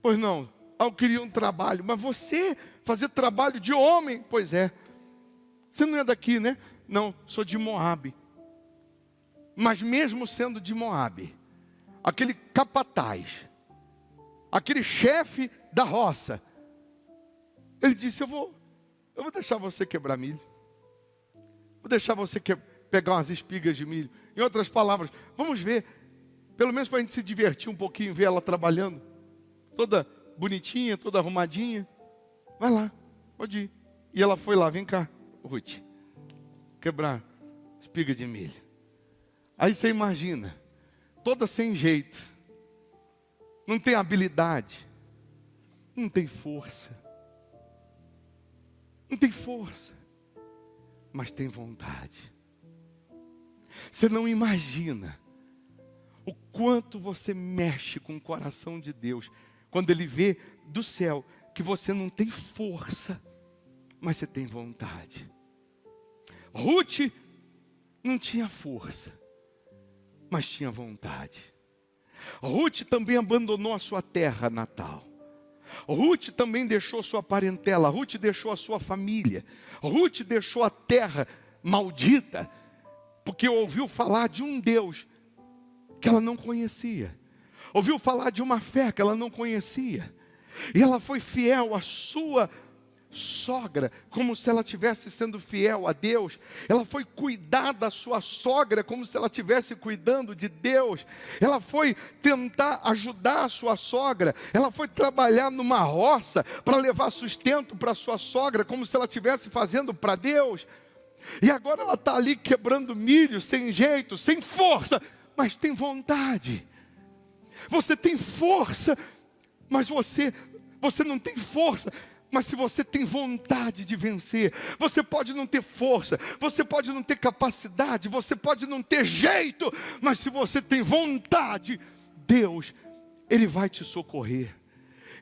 Pois não, eu queria um trabalho. Mas você fazer trabalho de homem? Pois é. Você não é daqui, né? Não, sou de Moabe. Mas mesmo sendo de Moabe, aquele capataz, aquele chefe da roça, ele disse: eu vou deixar você quebrar milho. Vou deixar você pegar umas espigas de milho. Em outras palavras, vamos ver, pelo menos para a gente se divertir um pouquinho, ver ela trabalhando, toda bonitinha, toda arrumadinha. Vai lá, pode ir. E ela foi lá: vem cá, Ruth, quebrar espiga de milho. Aí você imagina, toda sem jeito, não tem habilidade, não tem força, mas tem vontade. Você não imagina o quanto você mexe com o coração de Deus quando Ele vê do céu que você não tem força, mas você tem vontade. Ruth não tinha força, mas tinha vontade. Ruth também abandonou a sua terra natal. Ruth também deixou sua parentela. Ruth deixou a sua família. Ruth deixou a terra maldita, porque ouviu falar de um Deus que ela não conhecia. Ouviu falar de uma fé que ela não conhecia. E ela foi fiel à sua sogra, como se ela estivesse sendo fiel a Deus. Ela foi cuidar da sua sogra como se ela estivesse cuidando de Deus. Ela foi tentar ajudar a sua sogra. Ela foi trabalhar numa roça para levar sustento para a sua sogra, como se ela estivesse fazendo para Deus. E agora ela está ali quebrando milho, sem jeito, sem força, mas tem vontade. Você tem força, mas você não tem força. Mas se você tem vontade de vencer, você pode não ter força, você pode não ter capacidade, você pode não ter jeito, mas se você tem vontade, Deus, Ele vai te socorrer.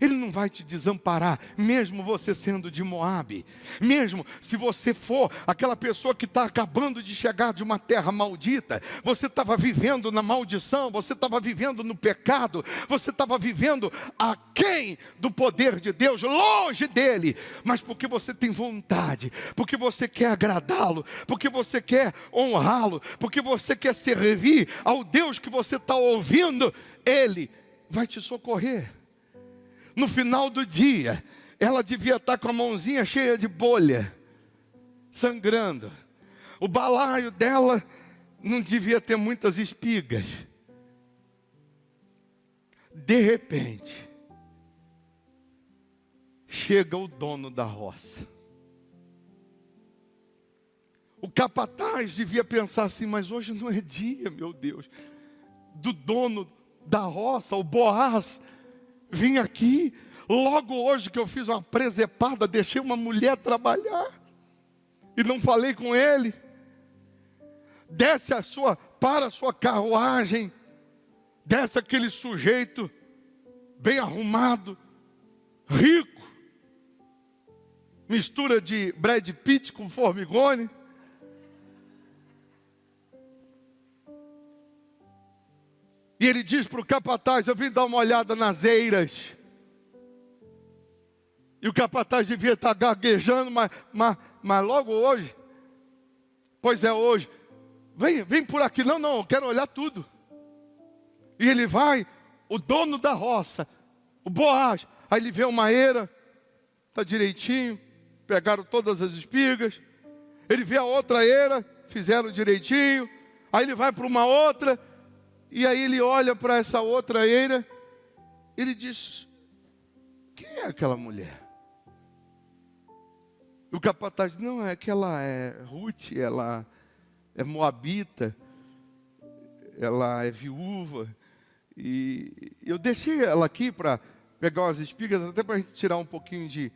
Ele não vai te desamparar, mesmo você sendo de Moabe. Mesmo se você for aquela pessoa que está acabando de chegar de uma terra maldita. Você estava vivendo na maldição, você estava vivendo no pecado, você estava vivendo aquém do poder de Deus, longe dele. Mas porque você tem vontade, porque você quer agradá-lo, porque você quer honrá-lo, porque você quer servir ao Deus que você está ouvindo, Ele vai te socorrer. No final do dia, ela devia estar com a mãozinha cheia de bolha, sangrando. O balaio dela não devia ter muitas espigas. De repente, chega o dono da roça. O capataz devia pensar assim: mas hoje não é dia, meu Deus, do dono da roça, o Boaz, vim aqui, logo hoje que eu fiz uma presepada, deixei uma mulher trabalhar, e não falei com ele. Desce para a sua carruagem, desce aquele sujeito, bem arrumado, rico, mistura de Brad Pitt com Formigoni. E ele diz para o capataz: eu vim dar uma olhada nas eiras. E o capataz devia estar gaguejando, mas logo hoje, pois é hoje, Vem por aqui. Não, eu quero olhar tudo. E ele vai, o dono da roça, o Boaz. Aí ele vê uma eira, está direitinho, pegaram todas as espigas. Ele vê a outra eira, fizeram direitinho. Aí ele vai para uma outra, e aí ele olha para essa outra eira. Ele diz: quem é aquela mulher? O capataz diz: não, é que ela é Ruth, ela é moabita, ela é viúva. E eu deixei ela aqui para pegar umas espigas, até para a gente tirar um pouquinho de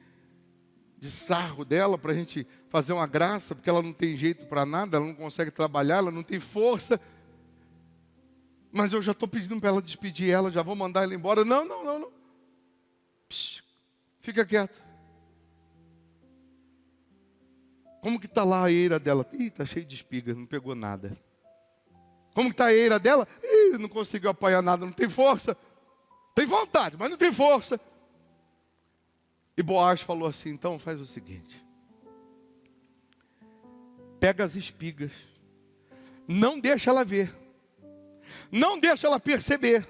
sarro dela, para a gente fazer uma graça, porque ela não tem jeito para nada, ela não consegue trabalhar, ela não tem força. Mas eu já estou pedindo para ela despedir ela, já vou mandar ela embora. Não. Psh, fica quieto. Como que está lá a eira dela? Ih, está cheio de espigas, não pegou nada. Como que está a eira dela? Ih, não conseguiu apanhar nada, não tem força. Tem vontade, mas não tem força. E Boaz falou assim: então faz o seguinte. Pega as espigas. Não deixa ela ver. Não deixa ela perceber.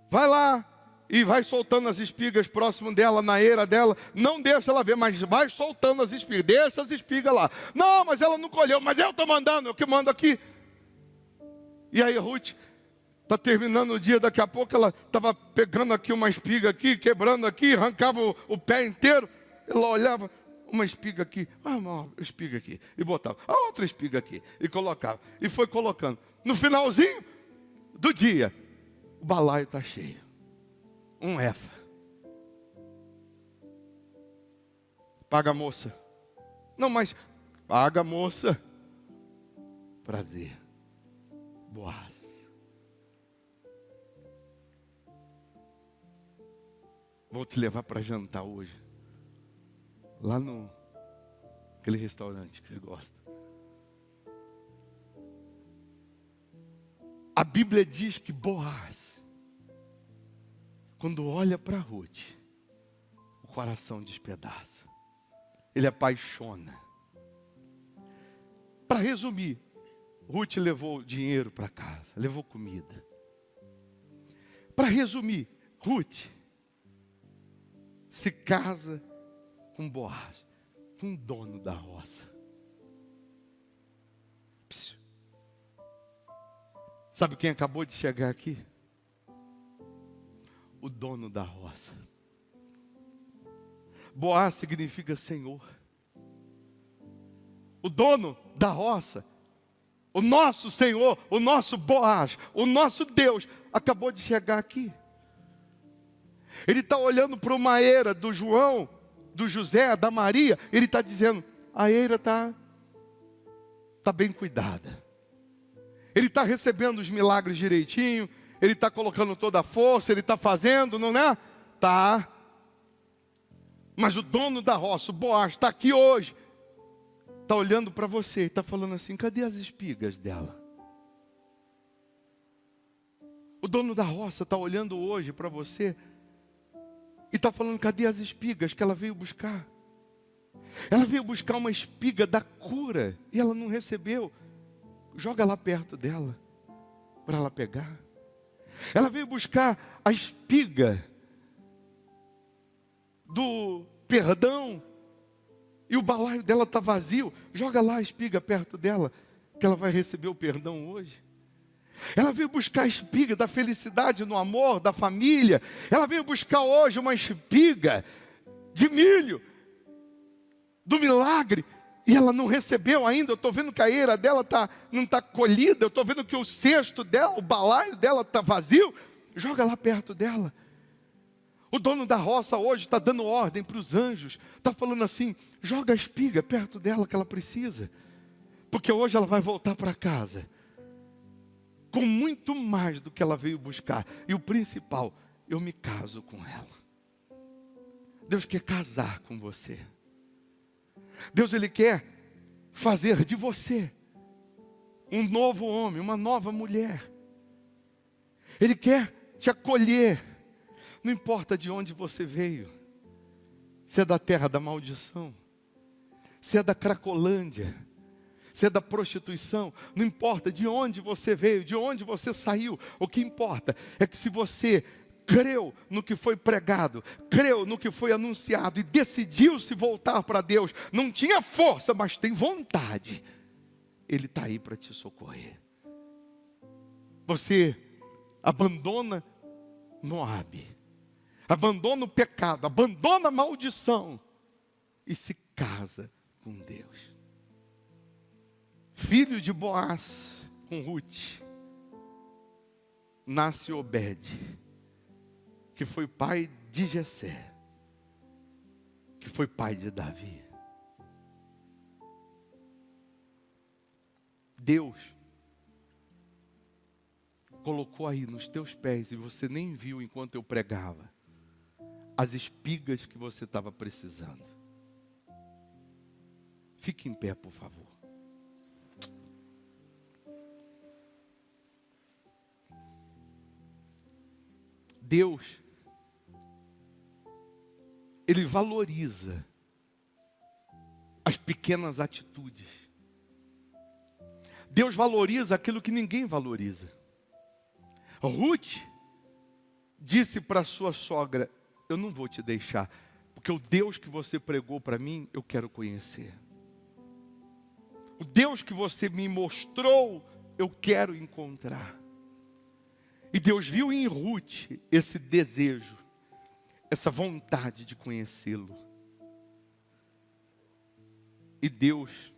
Vai lá e vai soltando as espigas próximo dela, na eira dela. Não deixa ela ver, mas vai soltando as espigas. Deixa as espigas lá. Não, mas ela não colheu. Mas eu estou mandando, eu que mando aqui. E aí Ruth está terminando o dia, daqui a pouco ela estava pegando aqui uma espiga aqui, quebrando aqui, arrancava o pé inteiro. Ela olhava, uma espiga aqui, uma espiga aqui, e botava a outra espiga aqui, e colocava, e foi colocando. No finalzinho do dia, o balaio está cheio. Um efa. Paga a moça. Não, mas paga a moça. Prazer. Boaz. Vou te levar para jantar hoje. Lá no aquele restaurante que você gosta. A Bíblia diz que Boaz, quando olha para Ruth, o coração despedaça. Ele apaixona. Para resumir, Ruth levou dinheiro para casa, levou comida. Para resumir, Ruth se casa com Boaz, com o dono da roça. Psiu. Sabe quem acabou de chegar aqui? O dono da roça. Boaz significa Senhor. O dono da roça, o nosso Senhor, o nosso Boaz, o nosso Deus, acabou de chegar aqui. Ele está olhando para uma eira do João, do José, da Maria. Ele está dizendo: a eira está bem cuidada. Ele está recebendo os milagres direitinho. Ele está colocando toda a força. Ele está fazendo, não é? Tá. Mas o dono da roça, o Boaz, está aqui hoje. Está olhando para você e está falando assim: cadê as espigas dela? O dono da roça está olhando hoje para você e está falando: cadê as espigas que ela veio buscar? Ela veio buscar uma espiga da cura e ela não recebeu. Joga lá perto dela para ela pegar. Ela veio buscar a espiga do perdão e o balaio dela está vazio. Joga lá a espiga perto dela, que ela vai receber o perdão hoje. Ela veio buscar a espiga da felicidade no amor, da família. Ela veio buscar hoje uma espiga de milho, do milagre, e ela não recebeu ainda. Eu estou vendo que a eira dela não está colhida. Eu estou vendo que o cesto dela, o balaio dela está vazio. Joga lá perto dela. O dono da roça hoje está dando ordem para os anjos. Está falando assim: joga a espiga perto dela que ela precisa. Porque hoje ela vai voltar para casa com muito mais do que ela veio buscar. E o principal, eu me caso com ela. Deus quer casar com você. Deus, Ele quer fazer de você um novo homem, uma nova mulher. Ele quer te acolher. Não importa de onde você veio. Se é da terra da maldição, se é da Cracolândia, Você é da prostituição, não importa de onde você veio, de onde você saiu. O que importa é que se você creu no que foi pregado, creu no que foi anunciado e decidiu se voltar para Deus, não tinha força, mas tem vontade, Ele está aí para te socorrer. Você abandona Moabe, abandona o pecado, abandona a maldição e se casa com Deus. Filho de Boaz com Ruth, nasce Obed, que foi pai de Jessé, que foi pai de Davi. Deus colocou aí nos teus pés, e você nem viu enquanto eu pregava, as espigas que você estava precisando. Fique em pé, por favor. Deus, Ele valoriza as pequenas atitudes. Deus valoriza aquilo que ninguém valoriza. Ruth disse para sua sogra: eu não vou te deixar, porque o Deus que você pregou para mim, eu quero conhecer. O Deus que você me mostrou, eu quero encontrar. E Deus viu em Ruth esse desejo, essa vontade de conhecê-lo. E Deus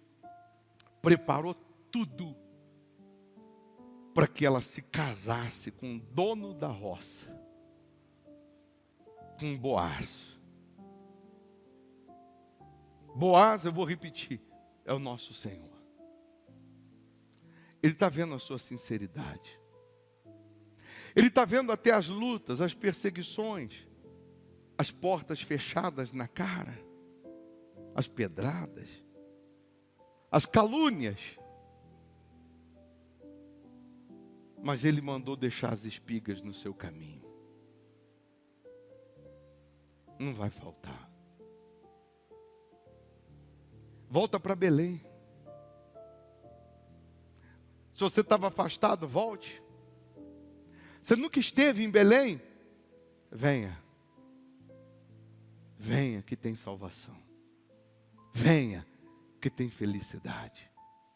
preparou tudo para que ela se casasse com o dono da roça, com Boaz. Boaz, eu vou repetir, é o nosso Senhor. Ele está vendo a sua sinceridade. Ele está vendo até as lutas, as perseguições, as portas fechadas na cara, as pedradas, as calúnias. Mas Ele mandou deixar as espigas no seu caminho. Não vai faltar. Volta para Belém. Se você estava afastado, volte. Você nunca esteve em Belém? Venha. Venha que tem salvação. Venha que tem felicidade.